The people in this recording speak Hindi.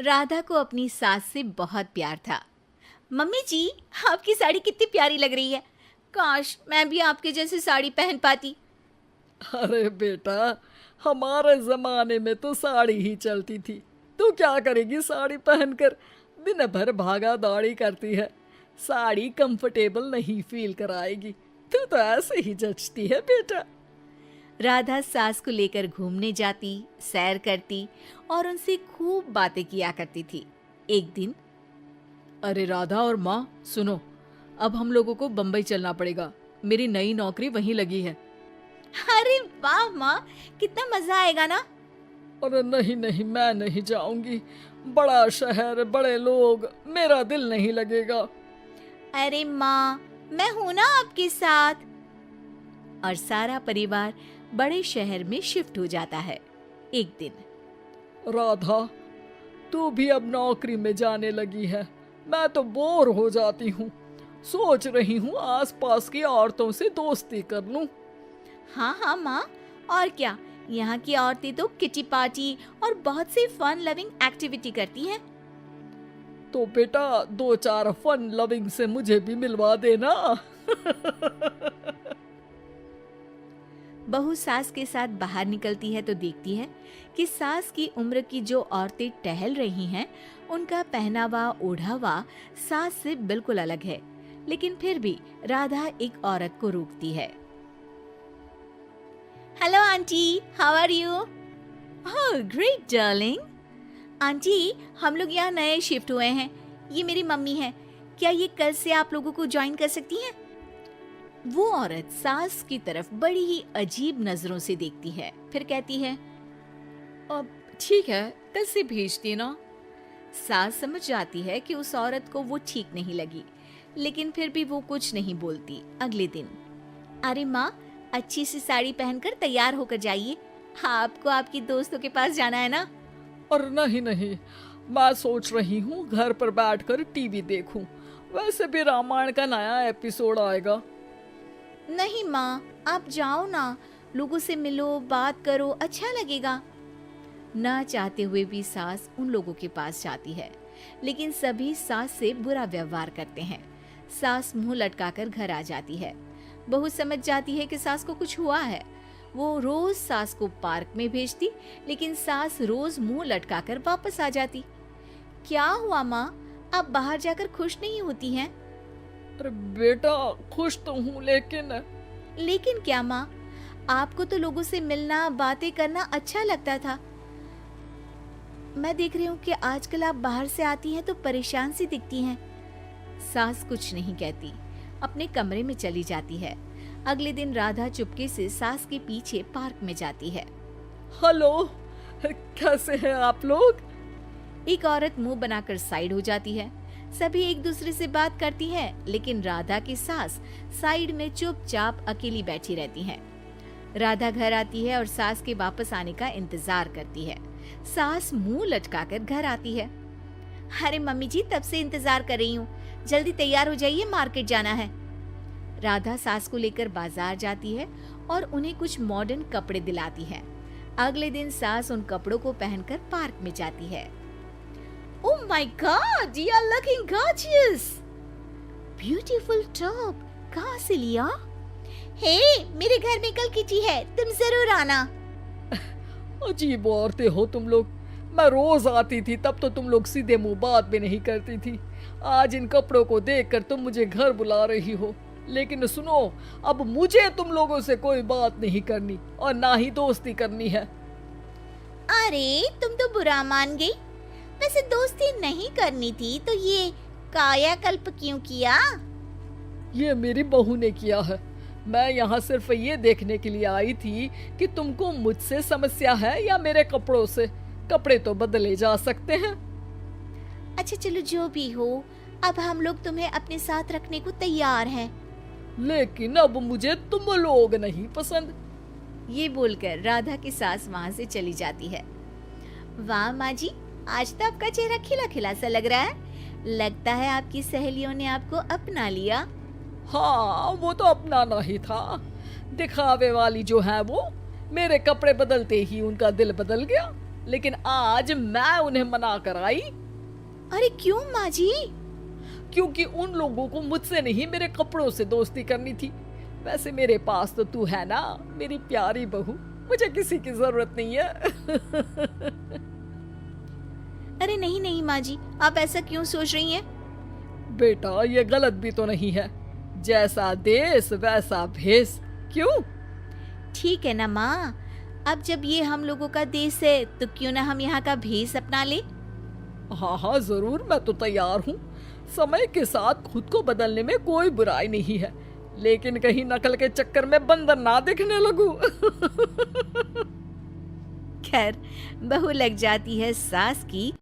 राधा को अपनी सास से बहुत प्यार था। मम्मी जी, आपकी साड़ी कितनी प्यारी लग रही है। काश मैं भी आपके जैसी साड़ी पहन पाती। अरे बेटा, हमारे जमाने में तो साड़ी ही चलती थी। तू क्या करेगी साड़ी पहनकर? दिन भर भागा दौड़ी करती है। साड़ी कंफर्टेबल नहीं फील कराएगी। तू तो ऐसे ही जचती है बेटा। राधा सास को लेकर घूमने जाती, सैर करती और उनसे खूब बातें किया करती थी। एक दिन, अरे राधा और माँ सुनो, अब हम लोगों को बम्बई चलना पड़ेगा। मेरी नई नौकरी वहीं लगी है। अरे वाह माँ, कितना मजा आएगा ना। अरे नहीं नहीं, मैं नहीं जाऊंगी। बड़ा शहर, बड़े लोग, मेरा दिल नहीं लगेगा। अरे माँ, मैं हूं ना आपके साथ। और सारा परिवार बड़े शहर में शिफ्ट हो जाता है। एक दिन, राधा, तू भी अब नौकरी में जाने लगी है। मैं तो बोर हो जाती हूँ। सोच रही हूँ आसपास की औरतों से दोस्ती कर लूं। हाँ हाँ माँ, और क्या, यहाँ की औरतें तो किटी पार्टी और बहुत सी फन लविंग एक्टिविटी करती हैं। तो बेटा, दो चार फन लविंग से मुझे भी मिलवा देना। बहू सास के साथ बाहर निकलती है तो देखती है कि सास की उम्र की जो औरतें टहल रही हैं, उनका पहनावा ओढ़ावा सास से बिल्कुल अलग है। लेकिन फिर भी राधा एक औरत को रोकती है। Hello aunty, how are you? Oh great darling. Aunty, हम लोग यहाँ नए शिफ्ट हुए हैं। ये मेरी मम्मी है। क्या ये कल से आप लोगों को ज्वाइन कर सकती हैं? वो औरत सास की तरफ बड़ी ही अजीब नजरों से देखती है, फिर कहती है, अब ठीक है, कल से भेज देना। सास समझ जाती है कि उस औरत को वो ठीक नहीं लगी, लेकिन फिर भी वो कुछ नहीं बोलती। अगले दिन, अरे माँ, अच्छी सी साड़ी पहनकर तैयार होकर जाइए। हाँ, आपको आपकी दोस्तों के पास जाना है ना। और नहीं नहीं, मैं सोच रही हूँ घर पर बैठकर टीवी देखूं। वैसे भी रामायण का नया एपिसोड आएगा। नहीं माँ, आप जाओ ना, लोगों से मिलो, बात करो, अच्छा लगेगा। ना चाहते हुए भी सास उन लोगों के पास जाती है, लेकिन सभी सास से बुरा व्यवहार करते हैं। सास मुंह लटकाकर घर आ जाती है। बहू समझ जाती है कि सास को कुछ हुआ है। वो रोज सास को पार्क में भेजती, लेकिन सास रोज मुंह लटकाकर वापस आ जाती। क्या हुआ माँ, आप बाहर जाकर खुश नहीं होती हैं? अरे बेटा, खुश तो हूँ, लेकिन क्या माँ, आपको तो लोगों से मिलना, बातें करना अच्छा लगता था। मैं देख रही हूँ कि आजकल आप बाहर से आती हैं तो परेशान सी दिखती हैं। सास कुछ नहीं कहती, अपने कमरे में चली जाती है। अगले दिन राधा चुपके से सास के पीछे पार्क में जाती है। हेलो, कैसे हैं आप लोग? एक औरत मुंह बनाकर साइड हो जाती है। सभी एक दूसरे से बात करती है, लेकिन राधा की सास साइड में चुपचाप अकेली बैठी रहती है। राधा घर आती है और सास के वापस आने का इंतजार करती है। सास मुंह लटकाकर घर आती है। अरे मम्मी जी, तब से इंतजार कर रही हूँ, जल्दी तैयार हो जाइए, मार्केट जाना है। राधा सास को लेकर बाजार जाती है और उन्हें कुछ मॉडर्न कपड़े दिलाती है। अगले दिन सास उन कपड़ों को पहनकर पार्क में जाती है। Oh my God, you are looking gorgeous. Beautiful top. कहाँ से लिया? Hey, मेरे घर में कल किटी है, तुम जरूर आना। अजीब औरतें हो तुम लोग। मैं रोज आती थी, तब तो तुम लोग सीधे मुंह बात भी नहीं करती थी। आज इन कपड़ों को देखकर तुम मुझे घर बुला रही हो। लेकिन सुनो, अब मुझे तुम लोगों से कोई बात नहीं करनी और ना ही दोस्ती करनी है। अरे, तुम तो बुरा मान गई। वैसे दोस्ती नहीं करनी थी तो ये कायाकल्प क्यों किया? ये मेरी बहू ने किया है। मैं यहाँ सिर्फ ये देखने के लिए आई थी कि तुमको मुझसे समस्या है या मेरे कपड़ों से। कपड़े तो बदले जा सकते हैं। अच्छा चलो, जो भी हो, अब हम लोग तुम्हें अपने साथ रखने को तैयार हैं। लेकिन अब मुझे तुम लोग नहीं पसंद। ये बोलकर राधा की सास वहाँ से चली जाती है। वाह माँ जी, आज तो आपका चेहरा खिला खिला सा लग रहा है। लगता है आपकी सहेलियों ने आपको अपना लिया। हाँ, वो तो अपनाना ही था। दिखावे वाली जो है वो, मेरे कपड़े बदलते ही उनका दिल बदल गया। लेकिन आज मैं उन्हें मना कर आई, अरे क्यों माँ जी? क्योंकि उन लोगों को मुझसे नहीं मेरे कपड़ों से दोस्ती करनी थी। वैसे मेरे पास तो तू है ना, मेरी प्यारी बहू, मुझे किसी की जरूरत नहीं है। अरे नहीं नहीं माँ जी, आप ऐसा क्यों सोच रही हैं? बेटा ये गलत भी तो नहीं है, जैसा देश वैसा भेष। क्यों? ठीक है ना माँ, अब जब ये हम लोगों का देश है तो क्यों ना हम यहाँ का भेष अपना ले। हाँ हाँ जरूर, मैं तो तैयार हूँ। समय के साथ खुद को बदलने में कोई बुराई नहीं है, लेकिन कहीं नकल के चक्कर में बंदर ना दिखने लगूं। खैर, बहू लग जाती है सास की